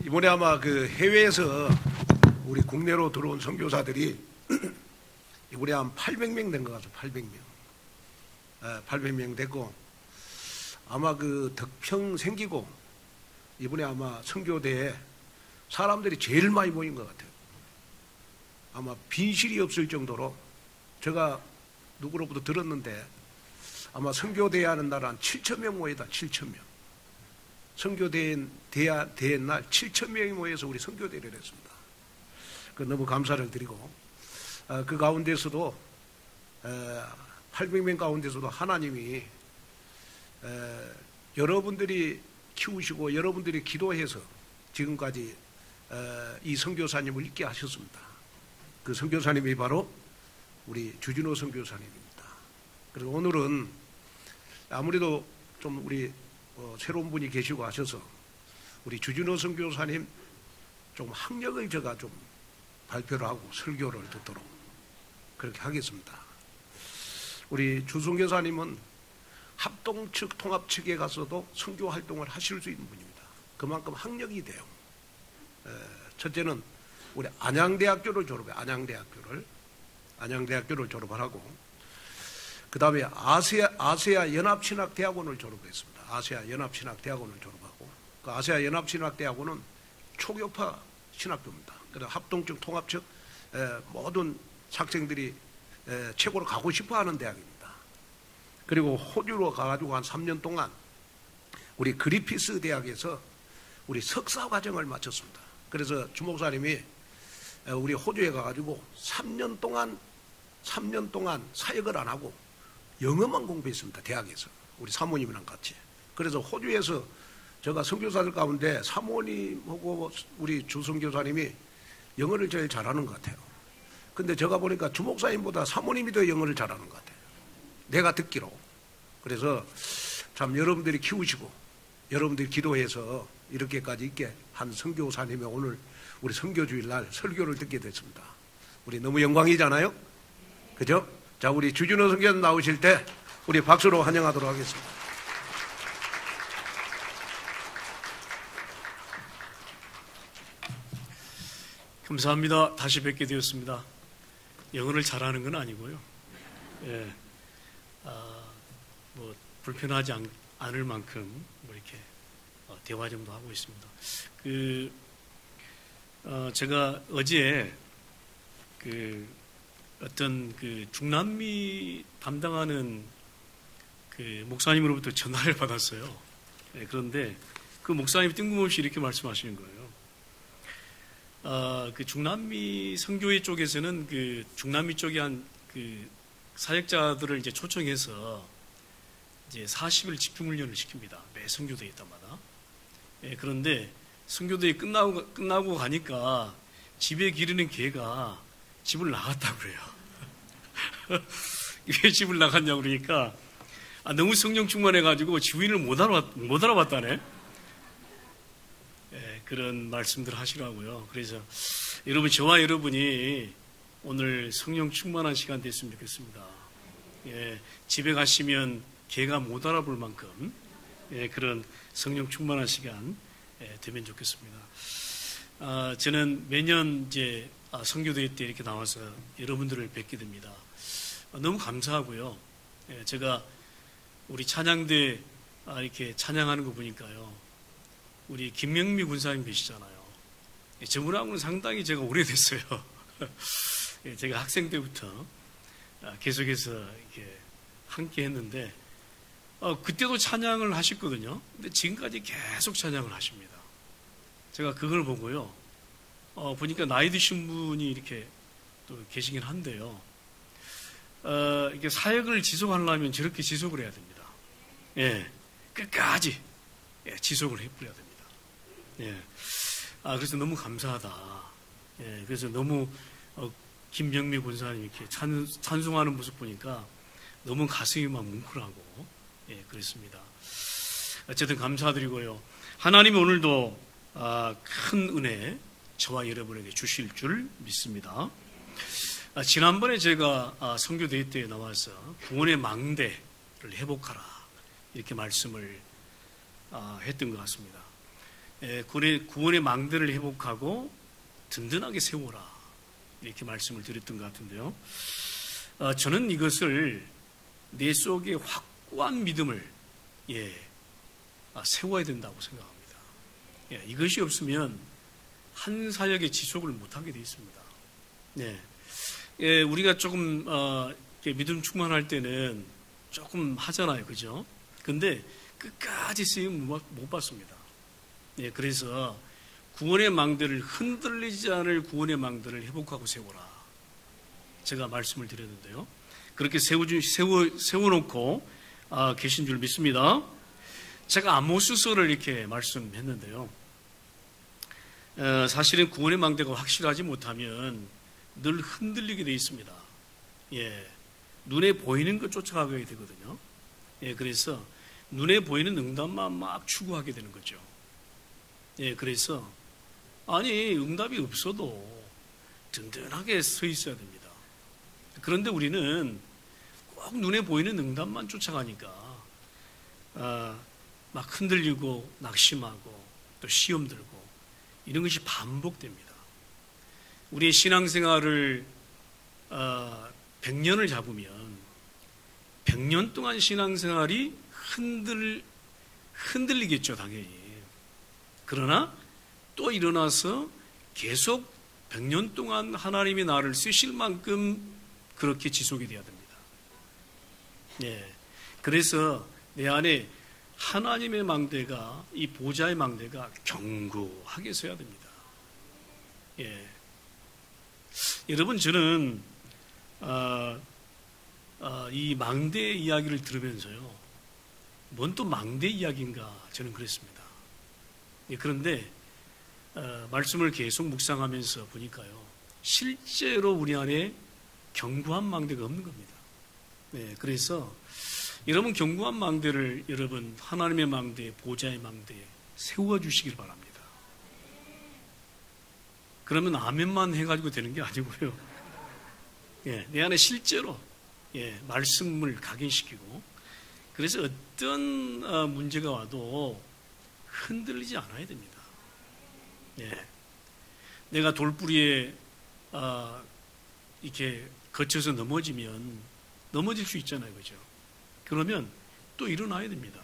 이번에 아마 그 해외에서 우리 국내로 들어온 선교사들이 이번에 한 800명 된 것 같아요. 800명. 800명 됐고, 아마 그 덕평 생기고 이번에 아마 선교대에 사람들이 제일 많이 모인 것 같아요. 아마 빈실이 없을 정도로, 제가 누구로부터 들었는데 아마 선교대회 하는 날 한 7,000명 모이다. 7,000명. 선교대회 날 7,000명이 모여서 우리 선교대회를 했습니다. 너무 감사를 드리고, 그 가운데서도 800명 가운데서도 하나님이 여러분들이 키우시고 여러분들이 기도해서 지금까지 이 선교사님을 있게 하셨습니다. 그 선교사님이 바로 우리 주진호 선교사님입니다. 그래서 오늘은 아무래도 좀 우리 새로운 분이 계시고 하셔서 우리 주진호 선교사님 좀 학력을 제가 좀 발표를 하고 설교를 듣도록 그렇게 하겠습니다. 우리 주 선교사님은 합동 측, 통합 측에 가서도 선교 활동을 하실 수 있는 분입니다. 그만큼 학력이 돼요. 첫째는 우리 안양대학교를 졸업해요. 안양대학교를 졸업을 하고, 그 다음에 아세아 연합신학대학원을 졸업했습니다. 아세아 연합신학대학원을 졸업하고, 그 아세아 연합신학대학원은 초교파 신학교입니다. 그래서 합동측, 통합측 모든 학생들이 최고로 가고 싶어하는 대학입니다. 그리고 호주로 가가지고 한 3년 동안 우리 그리피스 대학에서 우리 석사 과정을 마쳤습니다. 그래서 주 목사님이 우리 호주에 가가지고 3년 동안 사역을 안 하고 영어만 공부했습니다. 대학에서 우리 사모님이랑 같이. 그래서 호주에서 제가 선교사들 가운데 사모님하고 우리 주 선교사님이 영어를 제일 잘하는 것 같아요. 근데 제가 보니까 주 목사님보다 사모님이 더 영어를 잘하는 것 같아요. 내가 듣기로. 그래서 참 여러분들이 키우시고 여러분들이 기도해서 이렇게까지 있게 한 선교사님이 오늘 우리 선교주일날 설교를 듣게 됐습니다. 우리 너무 영광이잖아요. 그죠? 자, 우리 주진호 선교사님 나오실 때 우리 박수로 환영하도록 하겠습니다. 감사합니다. 다시 뵙게 되었습니다. 영어를 잘하는 건 아니고요. 예, 뭐 불편하지 않을 만큼 뭐 이렇게 대화 정도 하고 있습니다. 제가 어제 어떤 중남미 담당하는 목사님으로부터 전화를 받았어요. 예, 그런데 그 목사님이 뜬금없이 이렇게 말씀하시는 거예요. 중남미 선교회 쪽에서는 중남미 쪽에 한 사역자들을 이제 초청해서 이제 40일 집중훈련을 시킵니다. 매 선교대회 때마다. 예, 그런데 선교대회 끝나고 가니까 집에 기르는 개가 집을 나갔다고 그래요. 왜 집을 나갔냐고 그러니까 너무 성령 충만해가지고 주인을 못 알아봤다네. 예, 그런 말씀들 하시라고요. 그래서 여러분, 저와 여러분이 오늘 성령 충만한 시간 됐으면 좋겠습니다. 예, 집에 가시면 개가 못 알아볼 만큼 그런 성령 충만한 시간 되면 좋겠습니다. 저는 매년 이제 선교대회 때 이렇게 나와서 여러분들을 뵙게 됩니다. 너무 감사하고요. 제가 우리 찬양대 이렇게 찬양하는 거 보니까요, 우리 김명미 군사님 계시잖아요. 저분하고는 상당히 제가 오래됐어요. 제가 학생 때부터 계속해서 이렇게 함께 했는데, 그때도 찬양을 하셨거든요. 근데 지금까지 계속 찬양을 하십니다. 제가 그걸 보고요, 보니까 나이 드신 분이 이렇게 또 계시긴 한데요. 이렇게 사역을 지속하려면 저렇게 지속을 해야 됩니다. 예, 끝까지 지속을 해버려야 됩니다. 예, 그래서 너무 감사하다. 예, 그래서 너무 김명미 권사님 이렇게 찬송하는 모습 보니까 너무 가슴이 막 뭉클하고, 예, 그렇습니다. 어쨌든 감사드리고요. 하나님이 오늘도 큰 은혜 저와 여러분에게 주실 줄 믿습니다. 지난번에 제가 선교대회 때에 나와서 구원의 망대를 회복하라 이렇게 말씀을 했던 것 같습니다. 구원의 망대를 회복하고 든든하게 세워라, 이렇게 말씀을 드렸던 것 같은데요. 저는 이것을 내 속에 확고한 믿음을 세워야 된다고 생각합니다. 이것이 없으면 한 사역의 지속을 못하게 되어 있습니다. 우리가 조금 믿음 충만할 때는 조금 하잖아요, 그죠? 근데 끝까지 쓰임 못 받습니다. 그래서 구원의 망대를, 흔들리지 않을 구원의 망대를 회복하고 세워라, 제가 말씀을 드렸는데요. 그렇게 세워놓고 계신 줄 믿습니다. 제가 아모스서를 이렇게 말씀했는데요. 사실은 구원의 망대가 확실하지 못하면 늘 흔들리게 되어 있습니다. 눈에 보이는 것 쫓아가게 되거든요. 그래서 눈에 보이는 응답만 막 추구하게 되는 거죠. 그래서 응답이 없어도 든든하게 서 있어야 됩니다. 그런데 우리는 꼭 눈에 보이는 응답만 쫓아가니까 막 흔들리고 낙심하고 또 시험 들고 이런 것이 반복됩니다. 우리의 신앙생활을 100년을 잡으면 100년 동안 신앙생활이 흔들리겠죠, 당연히. 그러나 또 일어나서 계속 100년 동안 하나님이 나를 쓰실 만큼 그렇게 지속이 돼야 됩니다. 그래서 내 안에 하나님의 망대가, 이 보좌의 망대가 견고하게 서야 됩니다. 여러분, 저는 이 망대 이야기를 들으면서요, 뭔 또 망대 이야기인가, 저는 그랬습니다. 그런데 말씀을 계속 묵상하면서 보니까요, 실제로 우리 안에 견고한 망대가 없는 겁니다. 그래서 여러분, 견고한 망대를 여러분 하나님의 망대, 보좌의 망대에 세워주시길 바랍니다. 그러면 아멘만 해가지고 되는 게 아니고요. 내 안에 실제로 말씀을 각인시키고, 그래서 어떤 문제가 와도 흔들리지 않아야 됩니다. 내가 돌뿌리에 이렇게 거쳐서 넘어질 수 있잖아요, 그죠? 그러면 또 일어나야 됩니다.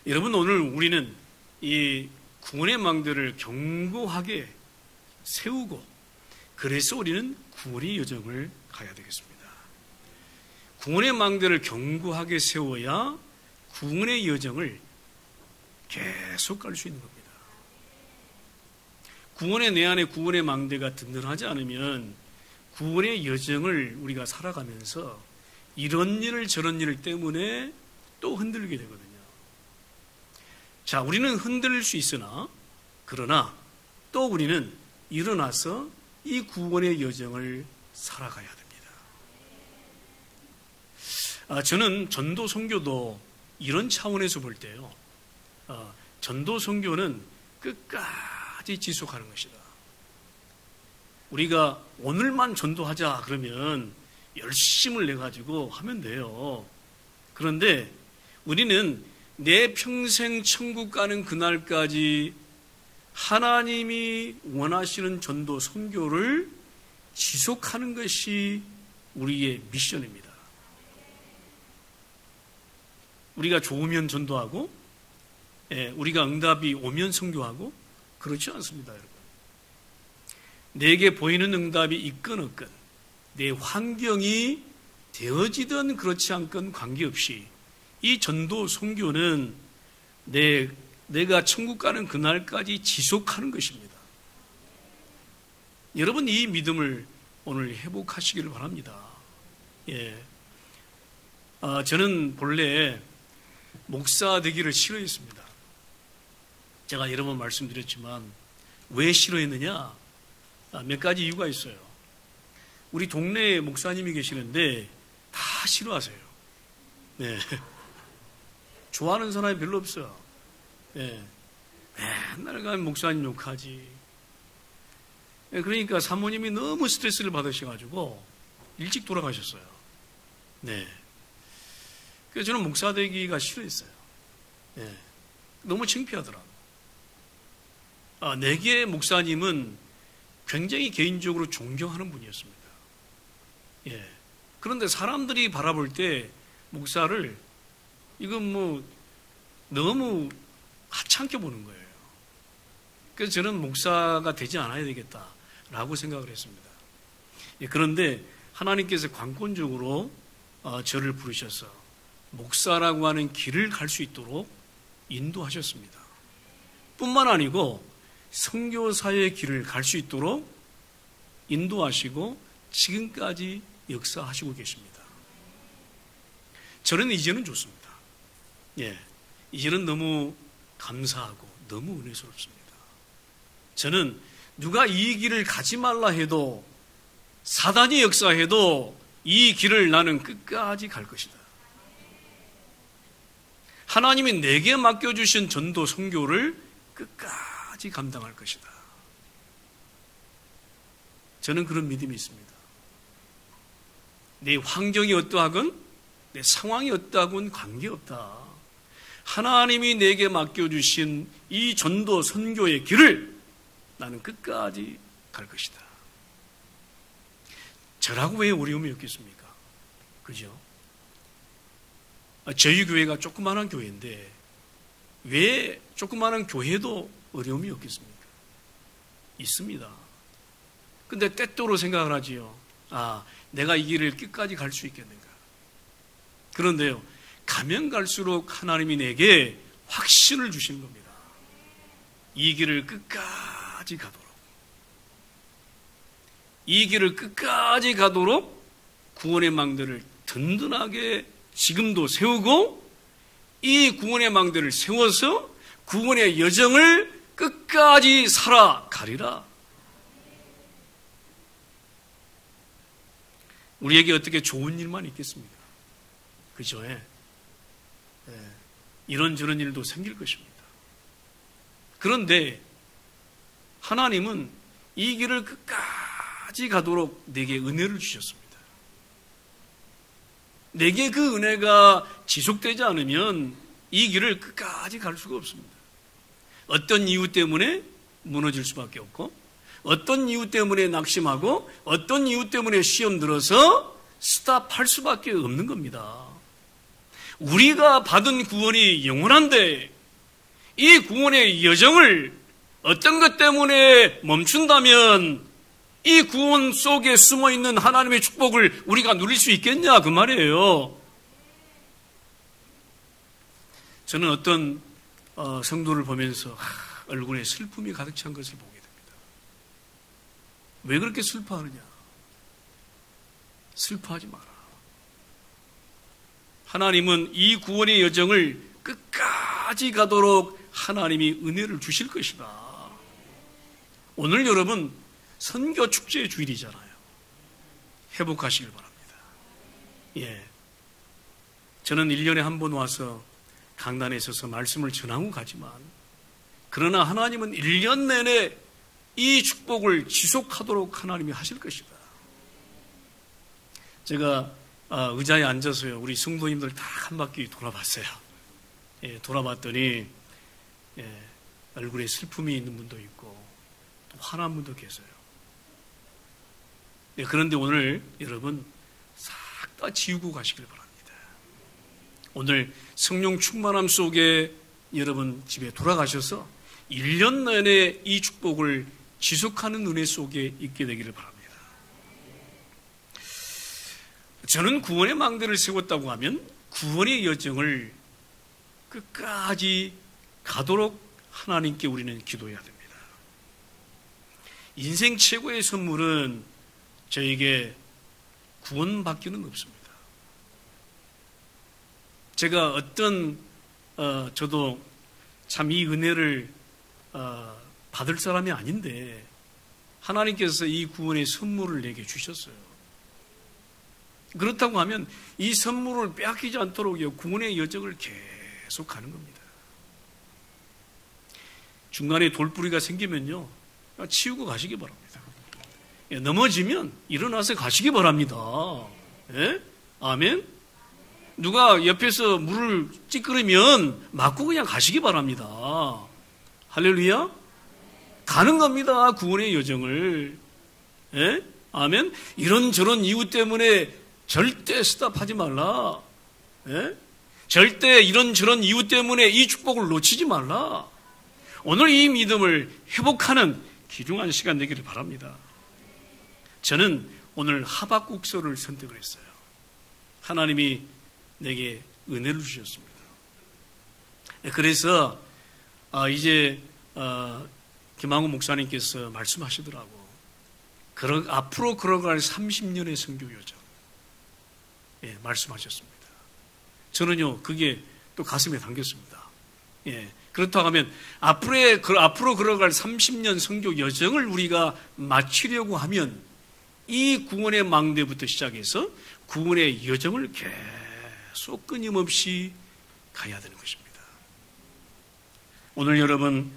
여러분, 오늘 우리는 이 구원의 망대를 견고하게 세우고, 그래서 우리는 구원의 여정을 가야 되겠습니다. 구원의 망대를 견고하게 세워야 구원의 여정을 계속 갈 수 있는 겁니다. 내 안에 구원의 망대가 든든하지 않으면 구원의 여정을 우리가 살아가면서 이런 일 저런 일 때문에 또 흔들리게 되거든요. 자, 우리는 흔들릴 수 있으나, 그러나 또 우리는 일어나서 이 구원의 여정을 살아가야 됩니다. 저는 전도 선교도 이런 차원에서 볼 때요, 전도 선교는 끝까지 지속하는 것이다. 우리가 오늘만 전도하자 그러면 열심을 내가지고 하면 돼요. 그런데 우리는 내 평생 천국 가는 그날까지 하나님이 원하시는 전도 선교를 지속하는 것이 우리의 미션입니다. 우리가 좋으면 전도하고, 우리가 응답이 오면 선교하고, 그렇지 않습니다, 여러분. 내게 보이는 응답이 있건 없건, 내 환경이 되어지든 그렇지 않건 관계없이 이 전도 선교는 내가 천국 가는 그날까지 지속하는 것입니다. 여러분, 이 믿음을 오늘 회복하시기를 바랍니다. 저는 본래 목사 되기를 싫어했습니다. 제가 여러 번 말씀드렸지만 왜 싫어했느냐? 몇 가지 이유가 있어요. 우리 동네에 목사님이 계시는데 다 싫어하세요. 좋아하는 사람이 별로 없어요. 맨날 가면 목사님 욕하지. 그러니까 사모님이 너무 스트레스를 받으셔가지고 일찍 돌아가셨어요. 그래서 저는 목사 되기가 싫어했어요. 예, 너무 창피하더라고요. 내게 목사님은 굉장히 개인적으로 존경하는 분이었습니다. 예. 그런데 사람들이 바라볼 때 목사를 이건 뭐 너무 하찮게 보는 거예요. 그래서 저는 목사가 되지 않아야 되겠다라고 생각을 했습니다. 예, 그런데 하나님께서 관건적으로 저를 부르셔서 목사라고 하는 길을 갈 수 있도록 인도하셨습니다. 뿐만 아니고 선교사의 길을 갈 수 있도록 인도하시고 지금까지 역사하시고 계십니다. 저는 이제는 좋습니다. 예, 이제는 너무 감사하고 너무 은혜스럽습니다. 저는 누가 이 길을 가지 말라 해도 사단이 역사해도 이 길을 나는 끝까지 갈 것이다. 하나님이 내게 맡겨주신 전도 선교를 끝까지 감당할 것이다. 저는 그런 믿음이 있습니다. 내 환경이 어떠하건 내 상황이 어떠하건 관계없다. 하나님이 내게 맡겨주신 이 전도 선교의 길을 나는 끝까지 갈 것이다. 저라고 왜 어려움이 없겠습니까? 그죠? 저희 교회가 조그마한 교회인데 왜 조그마한 교회도 어려움이 없겠습니까? 있습니다. 근데 때때로 생각을 하지요. 내가 이 길을 끝까지 갈 수 있겠는가? 그런데요, 가면 갈수록 하나님이 내게 확신을 주시는 겁니다. 이 길을 끝까지 가도록. 이 길을 끝까지 가도록 구원의 망대를 든든하게 지금도 세우고 이 구원의 망대를 세워서 구원의 여정을 끝까지 살아가리라. 우리에게 어떻게 좋은 일만 있겠습니까? 그죠? 이런저런 일도 생길 것입니다. 그런데 하나님은 이 길을 끝까지 가도록 내게 은혜를 주셨습니다. 내게 그 은혜가 지속되지 않으면 이 길을 끝까지 갈 수가 없습니다. 어떤 이유 때문에 무너질 수밖에 없고, 어떤 이유 때문에 낙심하고, 어떤 이유 때문에 시험 들어서 스탑할 수밖에 없는 겁니다. 우리가 받은 구원이 영원한데 이 구원의 여정을 어떤 것 때문에 멈춘다면 이 구원 속에 숨어있는 하나님의 축복을 우리가 누릴 수 있겠냐 그 말이에요. 저는 어떤 성도를 보면서 얼굴에 슬픔이 가득 찬 것을 보게 됩니다. 왜 그렇게 슬퍼하느냐? 슬퍼하지 마라. 하나님은 이 구원의 여정을 끝까지 가도록 하나님이 은혜를 주실 것이다. 오늘 여러분 선교 축제의 주일이잖아요. 회복하시길 바랍니다. 예. 저는 1년에 한 번 와서 강단에 있어서 말씀을 전하고 가지만, 그러나 하나님은 1년 내내 이 축복을 지속하도록 하나님이 하실 것이다. 제가 의자에 앉아서요, 우리 성도님들 다 한 바퀴 돌아봤어요. 예, 돌아봤더니 얼굴에 슬픔이 있는 분도 있고 또 화난 분도 계세요. 네, 그런데 오늘 여러분 싹 다 지우고 가시길 바랍니다. 오늘 성령 충만함 속에 여러분 집에 돌아가셔서 1년 내내 이 축복을 지속하는 은혜 속에 있게 되기를 바랍니다. 저는 구원의 망대를 세웠다고 하면 구원의 여정을 끝까지 가도록 하나님께 우리는 기도해야 됩니다. 인생 최고의 선물은 저에게 구원받기는 없습니다. 제가 저도 참 이 은혜를 받을 사람이 아닌데 하나님께서 이 구원의 선물을 내게 주셨어요. 그렇다고 하면 이 선물을 빼앗기지 않도록 구원의 여정을 계속 가는 겁니다. 중간에 돌부리가 생기면요, 치우고 가시기 바랍니다. 넘어지면 일어나서 가시기 바랍니다. 예? 아멘? 누가 옆에서 물을 찌끄르면 맞고 그냥 가시기 바랍니다. 할렐루야. 가는 겁니다. 구원의 여정을. 예? 아멘. 이런저런 이유 때문에 절대 스탑하지 말라. 예? 절대 이런저런 이유 때문에 이 축복을 놓치지 말라. 오늘 이 믿음을 회복하는 귀중한 시간 되기를 바랍니다. 저는 오늘 하박국서를 선택을 했어요. 하나님이 내게 은혜를 주셨습니다. 그래서 이제 김한국 목사님께서 말씀하시더라고. 앞으로 걸어갈 30년의 선교 여정. 예, 말씀하셨습니다. 저는요, 그게 또 가슴에 담겼습니다. 예, 그렇다고 하면 앞으로 걸어갈 30년 선교 여정을 우리가 마치려고 하면 이 구원의 망대부터 시작해서 구원의 여정을 계속 끊임없이 가야 되는 것입니다. 오늘 여러분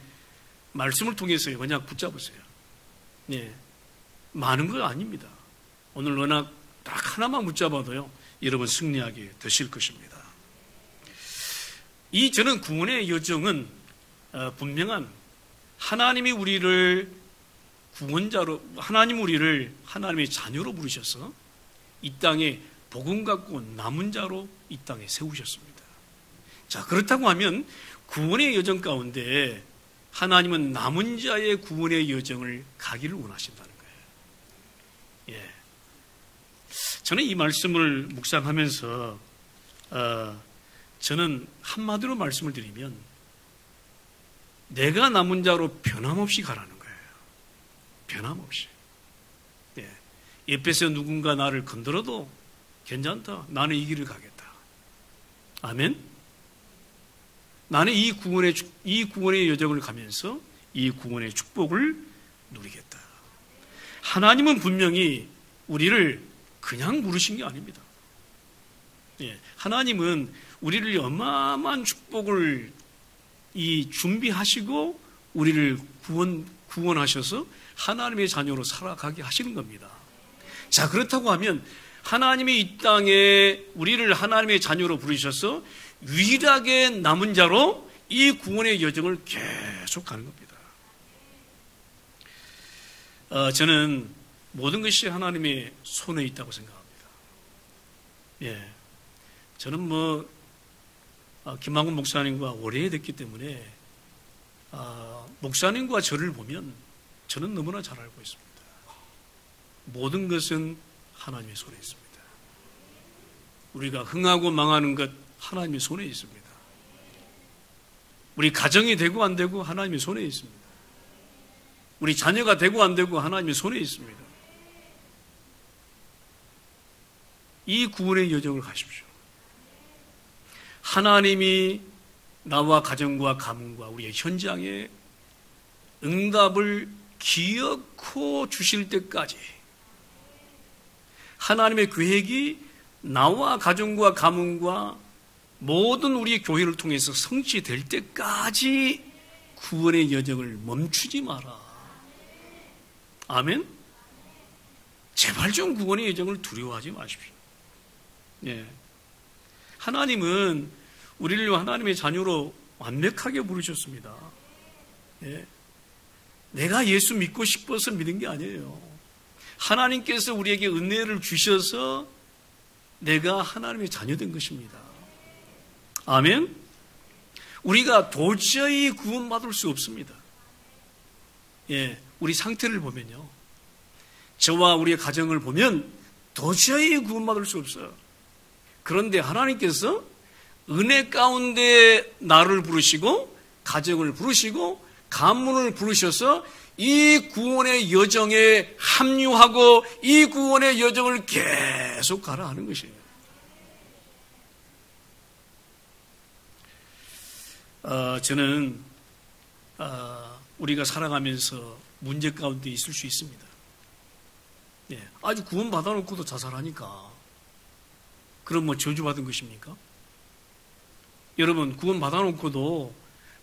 말씀을 통해서요, 그냥 붙잡으세요. 예, 많은 거 아닙니다. 오늘 워낙 딱 하나만 붙잡아도요, 여러분 승리하게 되실 것입니다. 저는 구원의 여정은 분명한 하나님이 우리를 구원자로, 하나님 우리를 하나님의 자녀로 부르셔서 이 땅에 복음 갖고 남은 자로 이 땅에 세우셨습니다. 자, 그렇다고 하면 구원의 여정 가운데 하나님은 남은 자의 구원의 여정을 가기를 원하신다는 거예요. 예. 저는 이 말씀을 묵상하면서 저는 한마디로 말씀을 드리면 내가 남은 자로 변함없이 가라는 거예요. 변함없이. 예. 옆에서 누군가 나를 건드려도 괜찮다. 나는 이 길을 가겠다. 아멘. 나는 이 구원의 여정을 가면서 이 구원의 축복을 누리겠다. 하나님은 분명히 우리를 그냥 부르신 게 아닙니다. 예. 하나님은 우리를 어마어마한 축복을 준비하시고 우리를 구원하셔서 하나님의 자녀로 살아가게 하시는 겁니다. 자, 그렇다고 하면 하나님이 이 땅에 우리를 하나님의 자녀로 부르셔서 유일하게 남은 자로 이 구원의 여정을 계속 가는 겁니다. 저는 모든 것이 하나님의 손에 있다고 생각합니다. 예. 저는 김한국 목사님과 오래 됐기 때문에 목사님과 저를 보면 저는 너무나 잘 알고 있습니다. 모든 것은 하나님의 손에 있습니다. 우리가 흥하고 망하는 것 하나님의 손에 있습니다. 우리 가정이 되고 안 되고 하나님의 손에 있습니다. 우리 자녀가 되고 안 되고 하나님의 손에 있습니다. 이 구원의 여정을 가십시오. 하나님이 나와 가정과 가문과 우리의 현장에 응답을 기어코 주실 때까지 하나님의 계획이 나와 가정과 가문과 모든 우리의 교회를 통해서 성취될 때까지 구원의 여정을 멈추지 마라. 아멘? 제발 좀 구원의 여정을 두려워하지 마십시오. 예. 하나님은 우리를 하나님의 자녀로 완벽하게 부르셨습니다. 예. 내가 예수 믿고 싶어서 믿은 게 아니에요. 하나님께서 우리에게 은혜를 주셔서 내가 하나님의 자녀된 것입니다. 아멘? 우리가 도저히 구원받을 수 없습니다. 예, 우리 상태를 보면요. 저와 우리의 가정을 보면 도저히 구원받을 수 없어요. 그런데 하나님께서 은혜 가운데 나를 부르시고 가정을 부르시고 가문을 부르셔서 이 구원의 여정에 합류하고 이 구원의 여정을 계속 가라 하는 것이에요. 저는 우리가 살아가면서 문제 가운데 있을 수 있습니다. 예, 아주 구원 받아놓고도 자살하니까 그럼 뭐 저주받은 것입니까? 여러분, 구원 받아놓고도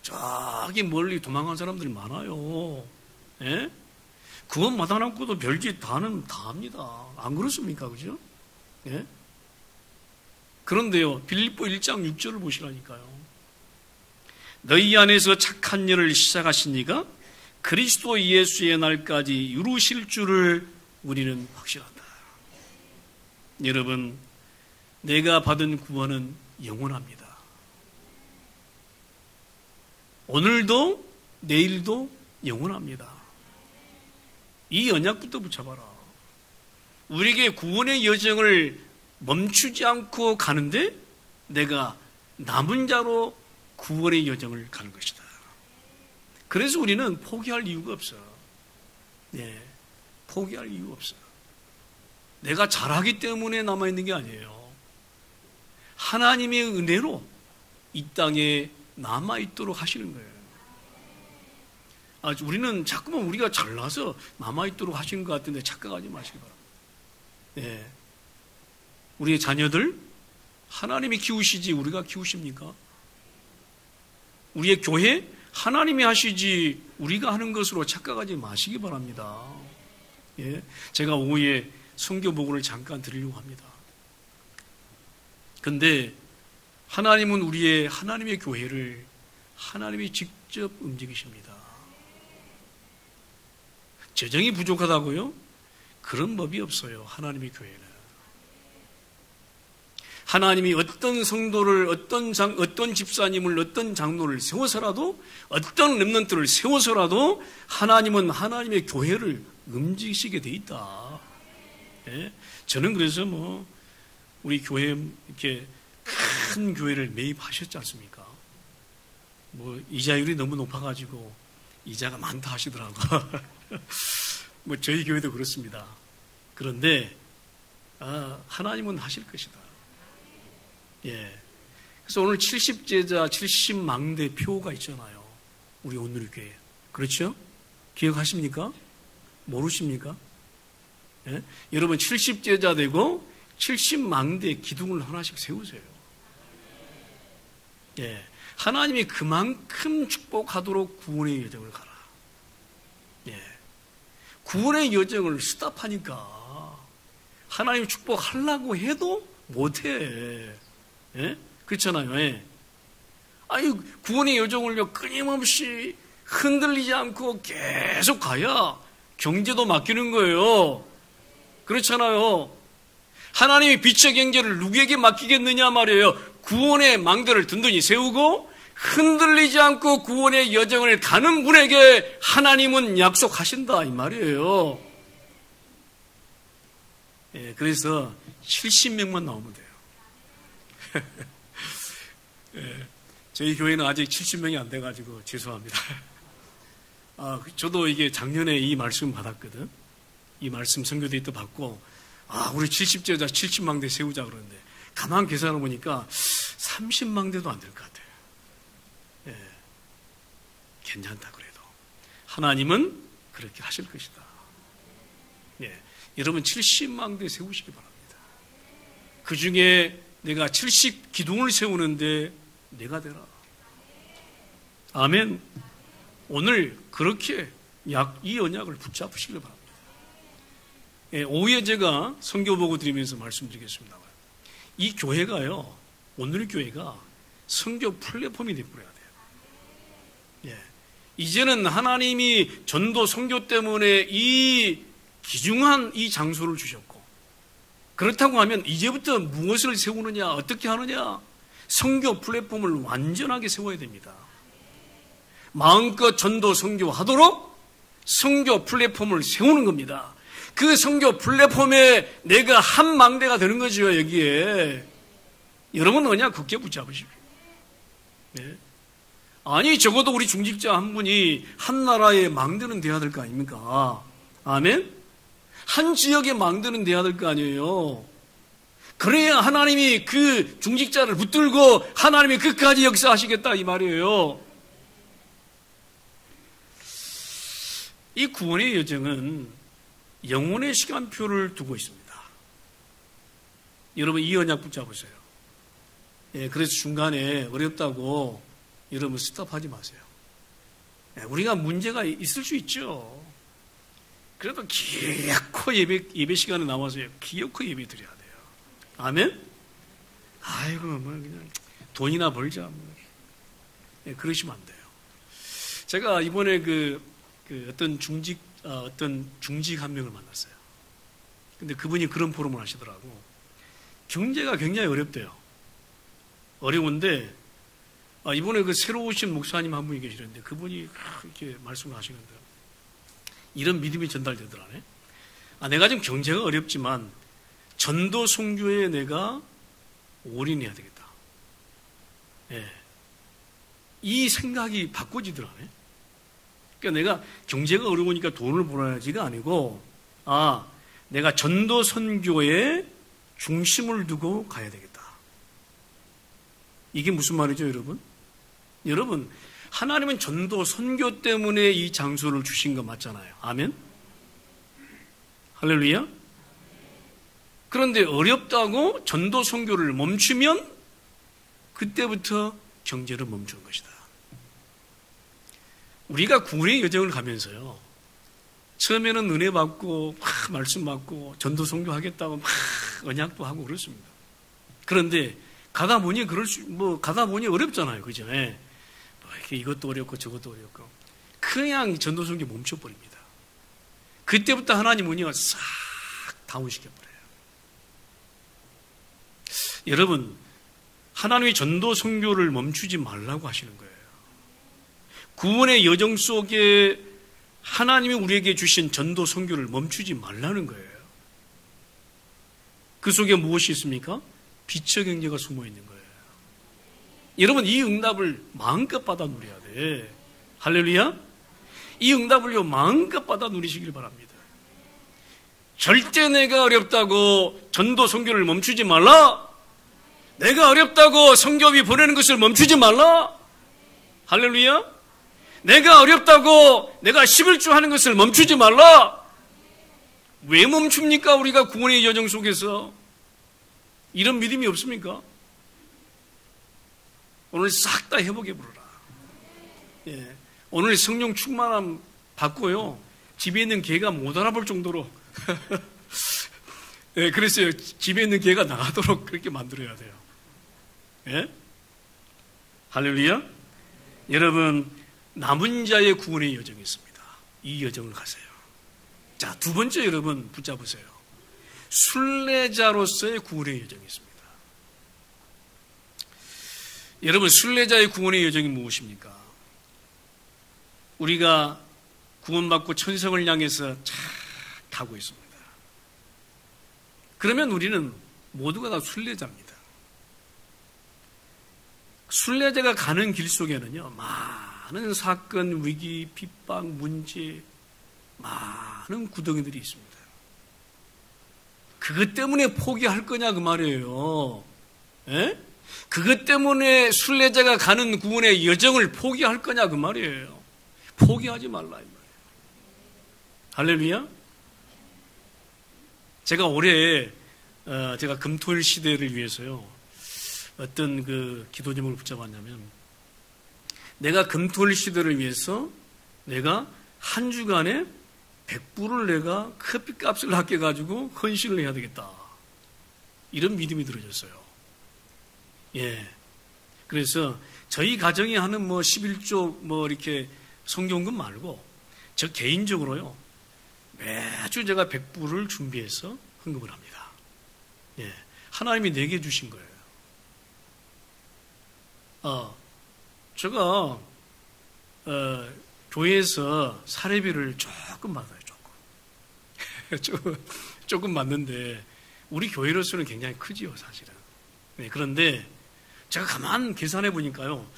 저기 멀리 도망간 사람들이 많아요. 예? 구원 받아놓고도 별짓 다 합니다. 안 그렇습니까? 그죠? 예? 그런데요, 빌립보 1장 6절을 보시라니까요. 너희 안에서 착한 일을 시작하신 이가 그리스도 예수의 날까지 이루실 줄을 우리는 확신한다. 여러분, 내가 받은 구원은 영원합니다. 오늘도 내일도 영원합니다. 이 언약부터 붙여봐라. 우리에게 구원의 여정을 멈추지 않고 가는데 내가 남은 자로 구원의 여정을 가는 것이다. 그래서 우리는 포기할 이유가 없어. 네, 포기할 이유가 없어. 내가 잘하기 때문에 남아있는 게 아니에요. 하나님의 은혜로 이 땅에 남아있도록 하시는 거예요. 우리는 자꾸만 우리가 잘나서 남아있도록 하시는 것 같은데 착각하지 마시기 바랍니다. 네. 우리의 자녀들 하나님이 키우시지 우리가 키우십니까? 우리의 교회 하나님이 하시지 우리가 하는 것으로 착각하지 마시기 바랍니다. 예. 제가 오후에 선교 복음을 잠깐 드리려고 합니다. 근데 하나님은 하나님의 교회를 하나님이 직접 움직이십니다. 재정이 부족하다고요? 그런 법이 없어요. 하나님의 교회는. 하나님이 어떤 성도를, 어떤 집사님을, 어떤 장로를 세워서라도, 어떤 렘넌트를 세워서라도 하나님은 하나님의 교회를 움직이시게 돼 있다. 예? 저는 그래서 우리 교회 이렇게 큰 교회를 매입하셨지 않습니까? 이자율이 너무 높아가지고 이자가 많다 하시더라고. 저희 교회도 그렇습니다. 그런데 하나님은 하실 것이다. 예. 그래서 오늘 70제자 70망대 표가 있잖아요. 우리 오늘의 교회. 그렇죠? 기억하십니까? 모르십니까? 예? 여러분 70제자 되고 70망대 기둥을 하나씩 세우세요. 예. 하나님이 그만큼 축복하도록 구원의 여정을 가라. 예. 구원의 여정을 스탑하니까 하나님 축복하려고 해도 못해. 예? 그렇잖아요. 예. 구원의 여정을요, 끊임없이 흔들리지 않고 계속 가야 경제도 맡기는 거예요. 그렇잖아요. 하나님이 빛의 경제를 누구에게 맡기겠느냐 말이에요. 구원의 망대를 든든히 세우고 흔들리지 않고 구원의 여정을 가는 분에게 하나님은 약속하신다 이 말이에요. 예, 그래서 70명만 나오면 돼요. 예, 저희 교회는 아직 70명이 안 돼가지고 죄송합니다. 저도 이게 작년에 이 말씀 받았거든. 이 말씀 선교대회 때 받고 우리 70제자 70망대 세우자 그러는데 가만 계산해 보니까 30망대도 안 될 것 같아요. 예, 괜찮다 그래도 하나님은 그렇게 하실 것이다. 예, 여러분 70망대 세우시기 바랍니다. 그 중에 내가 70 기둥을 세우는데 내가 되라. 아멘. 오늘 그렇게 이 언약을 붙잡으시기 바랍니다. 예, 오후에 제가 선교 보고 드리면서 말씀드리겠습니다. 이 교회가요, 오늘 교회가 선교 플랫폼이 되어버려야 돼요. 예, 이제는 하나님이 전도 선교 때문에 이 귀중한 이 장소를 주셨고, 그렇다고 하면 이제부터 무엇을 세우느냐, 어떻게 하느냐, 선교 플랫폼을 완전하게 세워야 됩니다. 마음껏 전도 선교하도록 선교 플랫폼을 세우는 겁니다. 그 선교 플랫폼에 내가 한 망대가 되는 거죠, 여기에. 여러분 언약 굳게 붙잡으십시오. 네. 아니, 적어도 우리 중직자 한 분이 한 나라의 망대는 돼야 될 거 아닙니까? 아멘? 한 지역의 망대는 돼야 될 거 아니에요. 그래야 하나님이 그 중직자를 붙들고 하나님이 끝까지 역사하시겠다 이 말이에요. 이 구원의 여정은 영혼의 시간표를 두고 있습니다. 여러분 이 언약 붙잡으세요. 예, 그래서 중간에 어렵다고 여러분 스톱하지 마세요. 예, 우리가 문제가 있을 수 있죠. 그래도 기어코 예배 시간에 나와서 기어코 예배 드려야 돼요. 아멘? 아이고, 뭐, 그냥 돈이나 벌자. 뭐. 네, 그러시면 안 돼요. 제가 이번에 어떤 중직 한 명을 만났어요. 근데 그분이 그런 포럼을 하시더라고. 경제가 굉장히 어렵대요. 어려운데, 이번에 새로 오신 목사님 한 분이 계시는데, 그분이 이렇게 말씀을 하시는데요. 이런 믿음이 전달되더라네. 내가 지금 경제가 어렵지만, 전도 선교에 내가 올인해야 되겠다. 예. 이 생각이 바꿔지더라네. 그러니까 내가 경제가 어려우니까 돈을 벌어야지가 아니고, 내가 전도 선교에 중심을 두고 가야 되겠다. 이게 무슨 말이죠, 여러분? 여러분, 하나님은 전도 선교 때문에 이 장소를 주신 거 맞잖아요. 아멘? 할렐루야? 그런데 어렵다고 전도 선교를 멈추면 그때부터 경제를 멈추는 것이다. 우리가 구원의 여정을 가면서요, 처음에는 은혜 받고 막 말씀 받고 전도 선교 하겠다고 막 언약도 하고 그렇습니다. 그런데 가다 보니 가다 보니 어렵잖아요, 그죠? 뭐 이것도 어렵고 저것도 어렵고 그냥 전도 선교 멈춰버립니다. 그때부터 하나님 은혜가 싹 다운시켜버려요. 여러분, 하나님이 전도 선교를 멈추지 말라고 하시는 거예요. 구원의 여정 속에 하나님이 우리에게 주신 전도 선교를 멈추지 말라는 거예요. 그 속에 무엇이 있습니까? 빛의 경제가 숨어 있는 거예요. 여러분, 이 응답을 마음껏 받아 누려야 돼. 할렐루야? 이 응답을요, 마음껏 받아 누리시길 바랍니다. 절대 내가 어렵다고 전도 선교를 멈추지 말라. 내가 어렵다고 선교비 보내는 것을 멈추지 말라. 할렐루야? 내가 어렵다고 내가 11조 하는 것을 멈추지 말라. 왜 멈춥니까? 우리가 구원의 여정 속에서 이런 믿음이 없습니까? 오늘 싹 다 회복해 부르라. 예. 오늘 성령 충만함 받고요, 집에 있는 개가 못 알아볼 정도로 예, 그래서 집에 있는 개가 나가도록 그렇게 만들어야 돼요. 예? 할렐루야? 여러분, 남은 자의 구원의 여정이 있습니다. 이 여정을 가세요. 자, 두 번째 여러분 붙잡으세요. 순례자로서의 구원의 여정이 있습니다. 여러분, 순례자의 구원의 여정이 무엇입니까? 우리가 구원받고 천성을 향해서 착 가고 있습니다. 그러면 우리는 모두가 다 순례자입니다. 순례자가 가는 길 속에는요, 많은 사건, 위기, 핍박, 문제, 많은 구덩이들이 있습니다. 그것 때문에 포기할 거냐 그 말이에요. 에? 그것 때문에 순례자가 가는 구원의 여정을 포기할 거냐 그 말이에요. 포기하지 말라 이 말이에요. 할렐루야. 제가 올해 제가 금토일 시대를 위해서요, 어떤 기도 제목을 붙잡았냐면, 내가 금토일 시대를 위해서 내가 한 주간에 100불을 내가 커피값을 아껴가지고 헌신을 해야 되겠다. 이런 믿음이 들어졌어요. 예. 그래서 저희 가정이 하는 11조 이렇게 성경금 말고 저 개인적으로요, 매주 제가 100불을 준비해서 헌금을 합니다. 예. 하나님이 내게 주신 거예요. 제가 교회에서 사례비를 조금 받아요. 조금 받는데 우리 교회로서는 굉장히 크지요, 사실은. 네, 그런데 제가 가만 계산해 보니까요,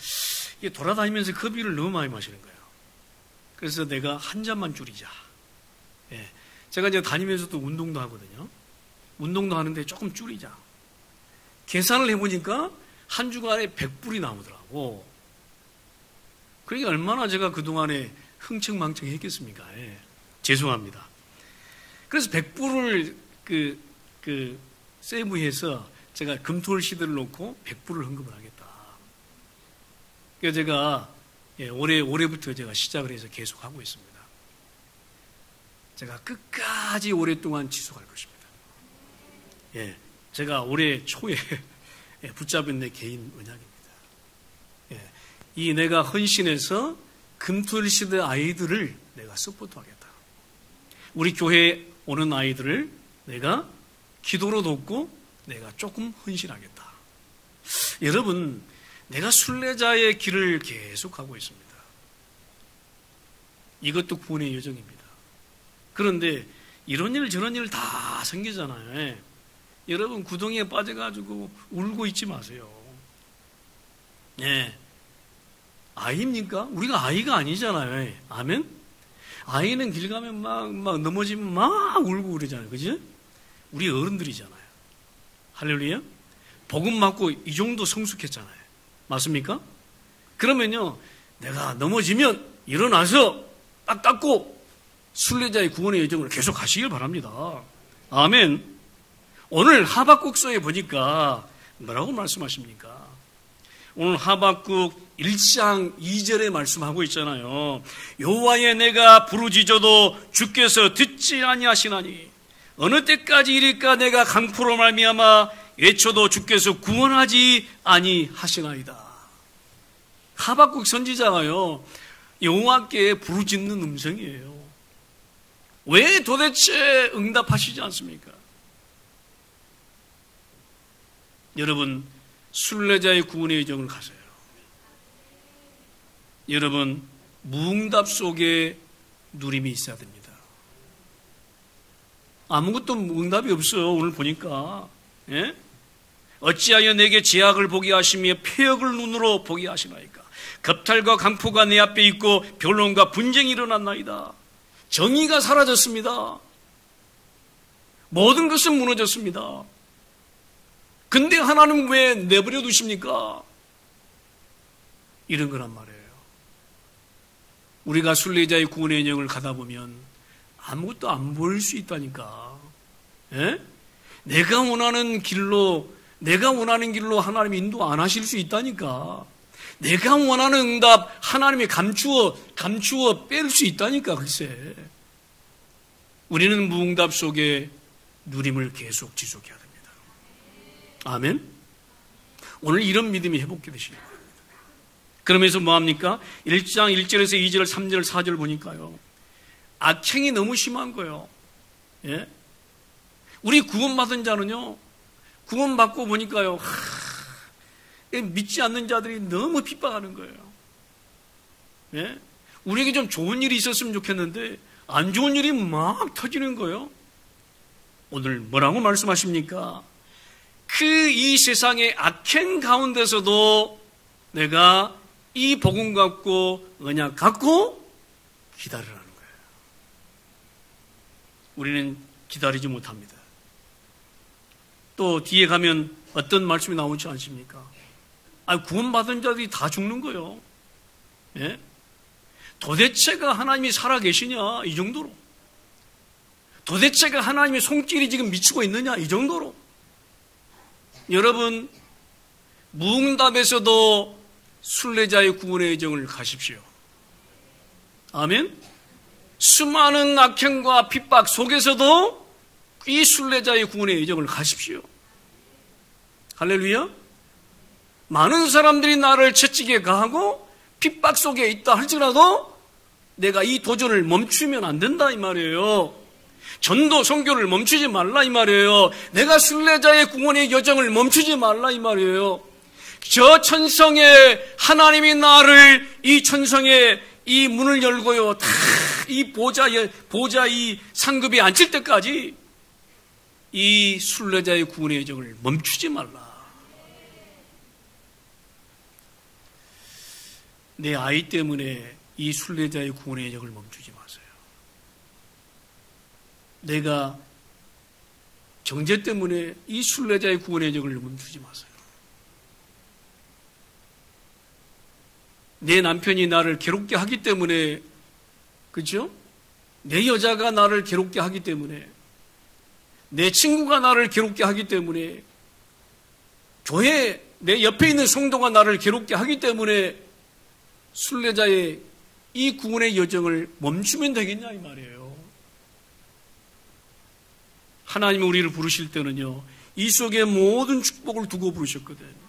이게 돌아다니면서 커피를 너무 많이 마시는 거예요. 그래서 내가 한 잔만 줄이자. 예, 제가 이제 다니면서도 운동도 하거든요. 운동도 하는데 조금 줄이자. 계산을 해보니까 한 주간에 100불이 나오더라고. 그러니까 얼마나 제가 그동안에 흥청망청 했겠습니까? 예. 죄송합니다. 그래서 100불을 세이브해서 제가 금토일 시대를 놓고 100불을 헌금을 하겠다. 그래서 제가 올해부터 제가 시작을 해서 계속 하고 있습니다. 제가 끝까지 오랫동안 지속할 것입니다. 예, 제가 올해 초에 붙잡은 내 개인 언약입니다. 이 내가 헌신해서 금토일 시대 아이들을 내가 서포트하겠다. 우리 교회에 오는 아이들을 내가 기도로 돕고 내가 조금 헌신하겠다. 여러분, 내가 순례자의 길을 계속하고 있습니다. 이것도 구원의 여정입니다. 그런데 이런 일 저런 일 다 생기잖아요. 여러분, 구덩이에 빠져가지고 울고 있지 마세요. 아이입니까? 우리가 아이가 아니잖아요. 아멘? 아이는 길 가면 막 넘어지면 막 울고 그러잖아요. 그지? 우리 어른들이잖아요. 할렐루야? 복음 맞고 이 정도 성숙했잖아요. 맞습니까? 그러면요, 내가 넘어지면 일어나서 딱 닦고 순례자의 구원의 여정을 계속 가시길 바랍니다. 아멘. 오늘 하박국서에 보니까 뭐라고 말씀하십니까? 오늘 하박국 1장 2절에 말씀하고 있잖아요. 여호와의 내가 부르짖어도 주께서 듣지 아니하시나니 어느 때까지 이릴까 내가 강포로 말미암아 외쳐도 주께서 구원하지 아니하시나이다. 하박국 선지자가요, 여호와께 부르짖는 음성이에요. 왜 도대체 응답하시지 않습니까? 여러분, 순례자의 구원의 여정을 가세요. 여러분, 무응답 속에 누림이 있어야 됩니다. 아무것도 응답이 없어요. 오늘 보니까. 어찌하여 내게 제약을 보게 하시며 폐역을 눈으로 보게 하시나이까. 겁탈과 강포가 내 앞에 있고 변론과 분쟁이 일어났나이다. 정의가 사라졌습니다. 모든 것은 무너졌습니다. 근데 하나님 왜 내버려 두십니까? 이런 거란 말이에요. 우리가 순례자의 구원의 여정을 가다 보면 아무것도 안 보일 수 있다니까. 내가 원하는 길로 하나님이 인도 안 하실 수 있다니까. 내가 원하는 응답 하나님이 감추어 뺄 수 있다니까. 글쎄, 우리는 무응답 속에 누림을 계속 지속해야 됩니다. 아멘. 오늘 이런 믿음이 회복되게 되시기 바랍니다. 그러면서 뭐합니까? 1장 1절에서 2절, 3절, 4절 보니까요, 악행이 너무 심한 거예요. 우리 구원받은 자는요, 구원받고 보니까요, 믿지 않는 자들이 너무 핍박하는 거예요. 우리에게 좀 좋은 일이 있었으면 좋겠는데 안 좋은 일이 막 터지는 거예요. 오늘 뭐라고 말씀하십니까? 이 세상의 악행 가운데서도 내가 이 복음 갖고 언약 갖고 기다리라는 거예요. 우리는 기다리지 못합니다. 또 뒤에 가면 어떤 말씀이 나오지 않습니까? 구원받은 자들이 다 죽는 거예요. 도대체가 하나님이 살아계시냐? 이 정도로. 도대체가 하나님의 손길이 지금 미치고 있느냐? 이 정도로. 여러분, 무응답에서도 순례자의 구원의 여정을 가십시오. 아멘. 수많은 악행과 핍박 속에서도 이 순례자의 구원의 여정을 가십시오. 할렐루야. 많은 사람들이 나를 채찍에 가하고 핍박 속에 있다 할지라도 내가 이 도전을 멈추면 안 된다 이 말이에요. 전도 선교를 멈추지 말라 이 말이에요. 내가 순례자의 구원의 여정을 멈추지 말라 이 말이에요. 저 천성에 하나님이 나를 이 천성에 이 문을 열고요, 다 이 보좌 이 상급에 앉힐 때까지 이 순례자의 구원의 여정을 멈추지 말라. 내 아이 때문에 이 순례자의 구원의 여정을 멈추지 마세요. 내가 정죄 때문에 이 순례자의 구원의 여정을 멈추지 마세요. 내 남편이 나를 괴롭게 하기 때문에, 그렇죠? 내 여자가 나를 괴롭게 하기 때문에, 내 친구가 나를 괴롭게 하기 때문에, 교회 내 옆에 있는 성도가 나를 괴롭게 하기 때문에 순례자의 이 구원의 여정을 멈추면 되겠냐 이 말이에요. 하나님은 우리를 부르실 때는요, 이 속에 모든 축복을 두고 부르셨거든.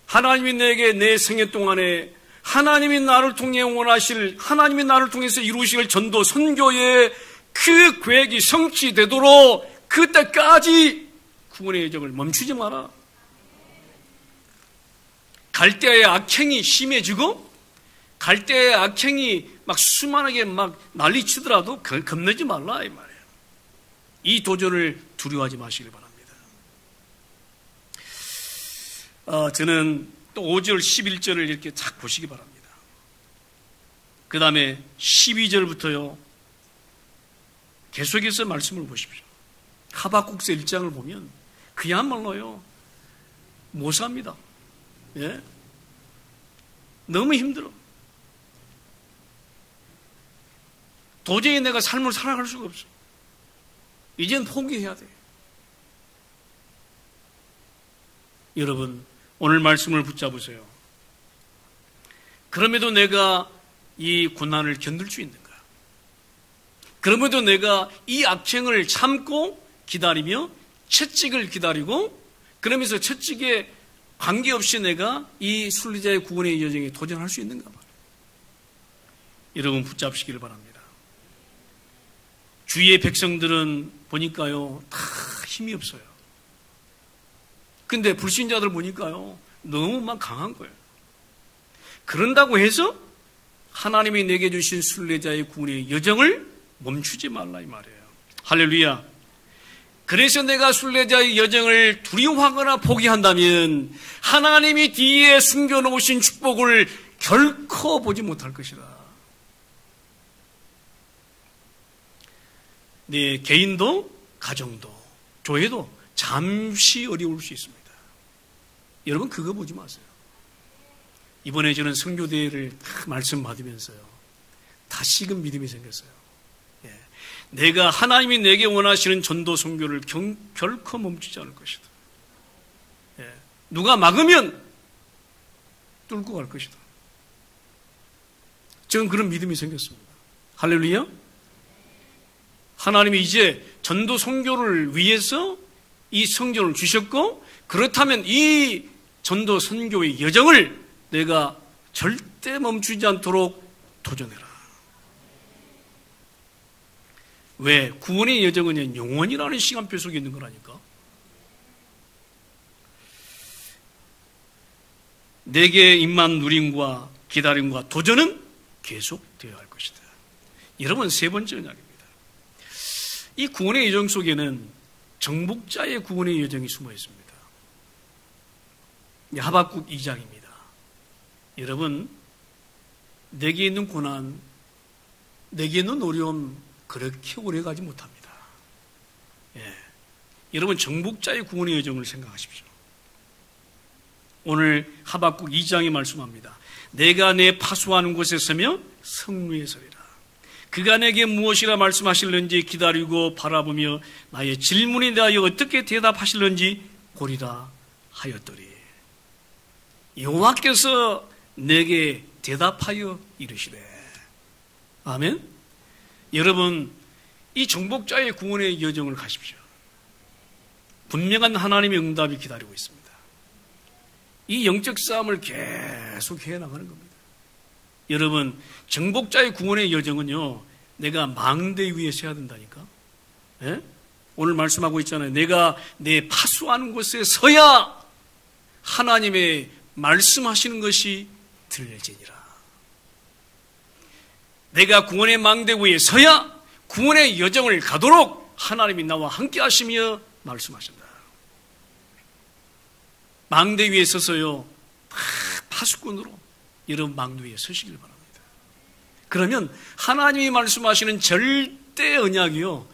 하나님이 내게 내 생애 동안에 하나님이 나를 통해 원하실, 하나님이 나를 통해서 이루실 전도 선교의 그 계획이 성취되도록 그때까지 구원의 여정을 멈추지 마라. 갈대아의 악행이 심해지고 갈대아의 악행이 막 수많게 막 난리치더라도 겁내지 말라 이 말이에요. 이 도전을 두려워하지 마시길 바랍니다. 저는 또 5절 11절을 이렇게 딱 보시기 바랍니다. 그 다음에 12절부터요 계속해서 말씀을 보십시오. 하박국서 1장을 보면 그야말로요 못 삽니다. 예? 너무 힘들어. 도저히 내가 삶을 살아갈 수가 없어. 이젠 포기해야 돼. 여러분, 오늘 말씀을 붙잡으세요. 그럼에도 내가 이 고난을 견딜 수 있는가? 그럼에도 내가 이 악행을 참고 기다리며 채찍을 기다리고 그러면서 채찍에 관계없이 내가 이 순례자의 구원의 여정에 도전할 수 있는가 말이에요. 여러분 붙잡으시기를 바랍니다. 주위의 백성들은 보니까요 다 힘이 없어요. 근데 불신자들 보니까요 너무 막 강한 거예요. 그런다고 해서 하나님이 내게 주신 순례자의 구원의 여정을 멈추지 말라 이 말이에요. 할렐루야. 그래서 내가 순례자의 여정을 두려워하거나 포기한다면 하나님이 뒤에 숨겨놓으신 축복을 결코 보지 못할 것이다. 네 개인도 가정도 교회도 잠시 어려울 수 있습니다. 여러분 그거 보지 마세요. 이번에 저는 선교대회를 말씀 받으면서요 다시금 믿음이 생겼어요. 내가 하나님이 내게 원하시는 전도 선교를 결코 멈추지 않을 것이다. 누가 막으면 뚫고 갈 것이다. 저는 그런 믿음이 생겼습니다. 할렐루야. 하나님이 이제 전도 선교를 위해서 이 성경을 주셨고 그렇다면 이 전도 선교의 여정을 내가 절대 멈추지 않도록 도전해라. 왜? 구원의 여정은 영원이라는 시간표 속에 있는 거라니까. 내게 임한 누림과 기다림과 도전은 계속되어야 할 것이다. 여러분 세 번째 언약입니다. 이 구원의 여정 속에는 정복자의 구원의 여정이 숨어 있습니다. 하박국 2장입니다. 여러분 내게 있는 고난, 내게 있는 어려움 그렇게 오래 가지 못합니다. 여러분 정복자의 구원의 여정을 생각하십시오. 오늘 하박국 2장이 말씀합니다. 내가 내 파수하는 곳에 서며 성루에 서리라. 그가 내게 무엇이라 말씀하실는지 기다리고 바라보며 나의 질문에 대하여 어떻게 대답하실는지 고리라 하였더니 여호와께서 내게 대답하여 이르시되. 아멘. 여러분 이 정복자의 구원의 여정을 가십시오. 분명한 하나님의 응답이 기다리고 있습니다. 이 영적 싸움을 계속 해나가는 겁니다. 여러분 정복자의 구원의 여정은요 내가 망대 위에 서야 된다니까. 예? 오늘 말씀하고 있잖아요. 내가 내 파수하는 곳에 서야 하나님의 말씀하시는 것이 들릴지니라. 내가 구원의 망대 위에 서야 구원의 여정을 가도록 하나님이 나와 함께 하시며 말씀하신다. 망대 위에 서서요 파수꾼으로 여러분 망대 위에 서시길 바랍니다. 그러면 하나님이 말씀하시는 절대 언약이요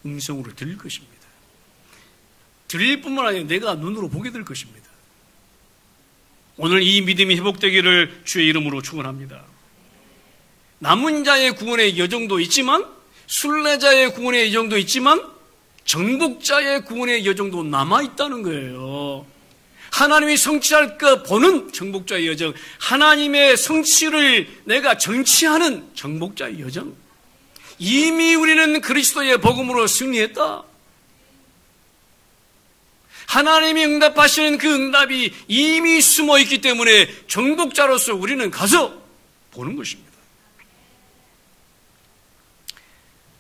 음성으로 들릴 것입니다. 들릴 뿐만 아니라 내가 눈으로 보게 될 것입니다. 오늘 이 믿음이 회복되기를 주의 이름으로 축원합니다. 남은 자의 구원의 여정도 있지만 순례자의 구원의 여정도 있지만 정복자의 구원의 여정도 남아있다는 거예요. 하나님이 성취할 것 보는 정복자의 여정, 하나님의 성취를 내가 정치하는 정복자의 여정. 이미 우리는 그리스도의 복음으로 승리했다. 하나님이 응답하시는 그 응답이 이미 숨어 있기 때문에 정복자로서 우리는 가서 보는 것입니다.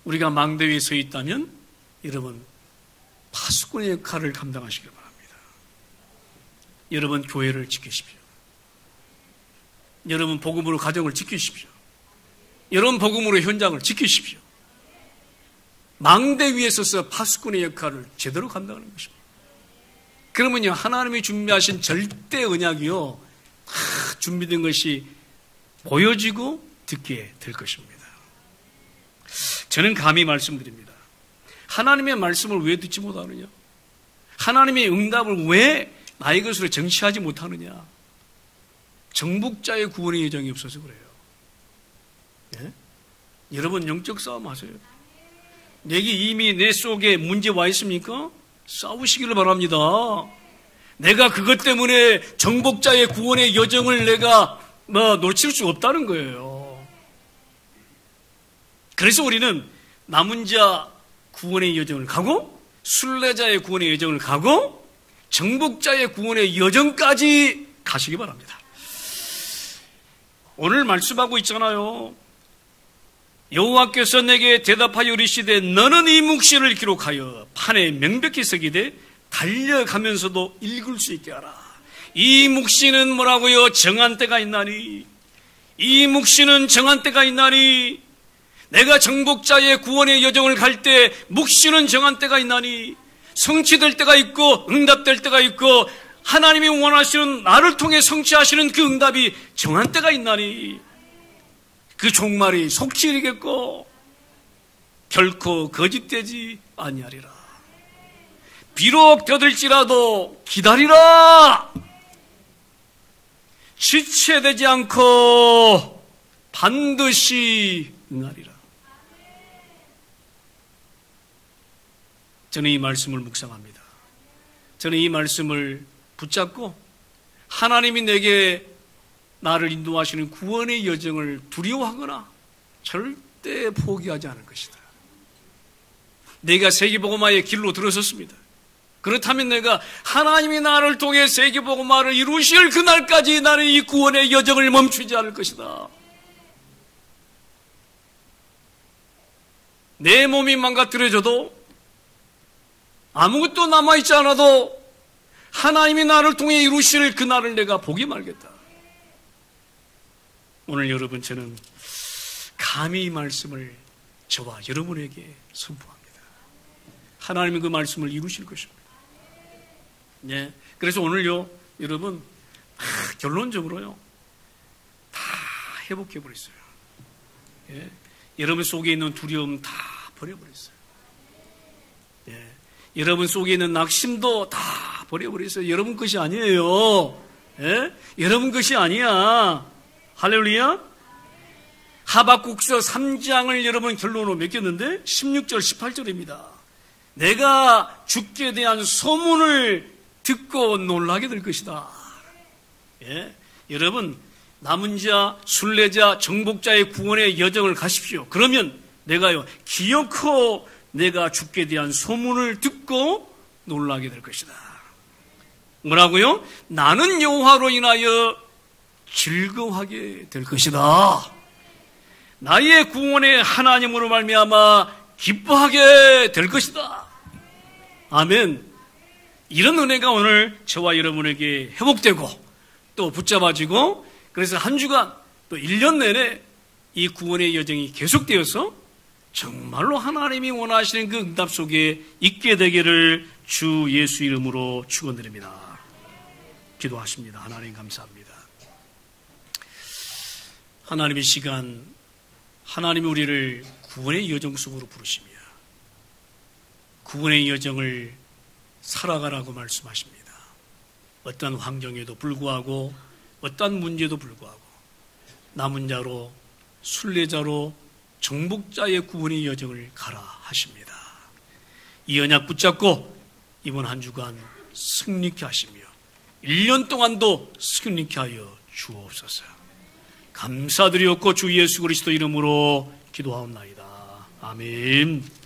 우리가 망대 위에 서 있다면 여러분 파수꾼의 역할을 감당하시길 바랍니다. 여러분 교회를 지키십시오. 여러분 복음으로 가정을 지키십시오. 여러분 복음으로 현장을 지키십시오. 망대 위에 서서 파수꾼의 역할을 제대로 감당하는 것입니다. 그러면요 하나님이 준비하신 절대 언약이요 다 준비된 것이 보여지고 듣게 될 것입니다. 저는 감히 말씀드립니다. 하나님의 말씀을 왜 듣지 못하느냐? 하나님의 응답을 왜 나의 것으로 정치하지 못하느냐? 정복자의 구원의 예정이 없어서 그래요. 예? 여러분 영적 싸움 하세요. 내게 이미 내 속에 문제 와 있습니까? 싸우시기를 바랍니다. 내가 그것 때문에 정복자의 구원의 여정을 내가 놓칠 수 없다는 거예요. 그래서 우리는 남은 자 구원의 여정을 가고 순례자의 구원의 여정을 가고 정복자의 구원의 여정까지 가시기 바랍니다. 오늘 말씀하고 있잖아요. 여호와께서 내게 대답하여 이르시되 너는 이 묵시를 기록하여 판에 명백히 새기되 달려가면서도 읽을 수 있게 하라. 이 묵시는 뭐라고요? 정한 때가 있나니 이 묵시는 정한 때가 있나니 내가 정복자의 구원의 여정을 갈 때 묵시는 정한 때가 있나니 성취될 때가 있고 응답될 때가 있고 하나님이 원하시는 나를 통해 성취하시는 그 응답이 정한 때가 있나니 그 종말이 속죄이겠고 결코 거짓되지 아니하리라. 비록 더딜지라도 기다리라. 지체되지 않고 반드시 응하리라. 저는 이 말씀을 묵상합니다. 저는 이 말씀을 붙잡고 하나님이 내게 나를 인도하시는 구원의 여정을 두려워하거나 절대 포기하지 않을 것이다. 내가 세계복음화의 길로 들어섰습니다. 그렇다면 내가 하나님이 나를 통해 세계복음화를 이루실 그날까지 나는 이 구원의 여정을 멈추지 않을 것이다. 내 몸이 망가뜨려져도 아무것도 남아있지 않아도 하나님이 나를 통해 이루실 그날을 내가 보기 말겠다. 오늘 여러분 저는 감히 이 말씀을 저와 여러분에게 선포합니다. 하나님이 그 말씀을 이루실 것입니다. 네. 그래서 오늘요 여러분 결론적으로요 다 회복해버렸어요. 예. 여러분 속에 있는 두려움 다 버려버렸어요. 예. 여러분 속에 있는 낙심도 다 버려버렸어요. 여러분 것이 아니에요. 예? 여러분 것이 아니야. 할렐루야. 하박국서 3장을 여러분 결론으로 맺겼는데 16절 18절입니다. 내가 주께 대한 소문을 듣고 놀라게 될 것이다. 예? 여러분 남은 자, 순례자, 정복자의 구원의 여정을 가십시오. 그러면 내가요 기어코 내가 주께 대한 소문을 듣고 놀라게 될 것이다. 뭐라고요? 나는 여호와로 인하여 즐거워하게 될 것이다. 나의 구원의 하나님으로 말미암아 기뻐하게 될 것이다. 아멘. 이런 은혜가 오늘 저와 여러분에게 회복되고 또 붙잡아지고 그래서 한 주간 또 1년 내내 이 구원의 여정이 계속되어서 정말로 하나님이 원하시는 그 응답 속에 있게 되기를 주 예수 이름으로 축원드립니다. 기도하십니다. 하나님 감사합니다. 하나님의 시간, 하나님이 우리를 구원의 여정 속으로 부르시며 구원의 여정을 살아가라고 말씀하십니다. 어떠한 환경에도 불구하고 어떠한 문제도 불구하고 남은 자로 순례자로 정복자의 구원의 여정을 가라 하십니다. 이 언약 붙잡고 이번 한 주간 승리케 하시며 1년 동안도 승리케 하여 주옵소서. 감사드리옵고 주 예수 그리스도 이름으로 기도하옵나이다. 아멘.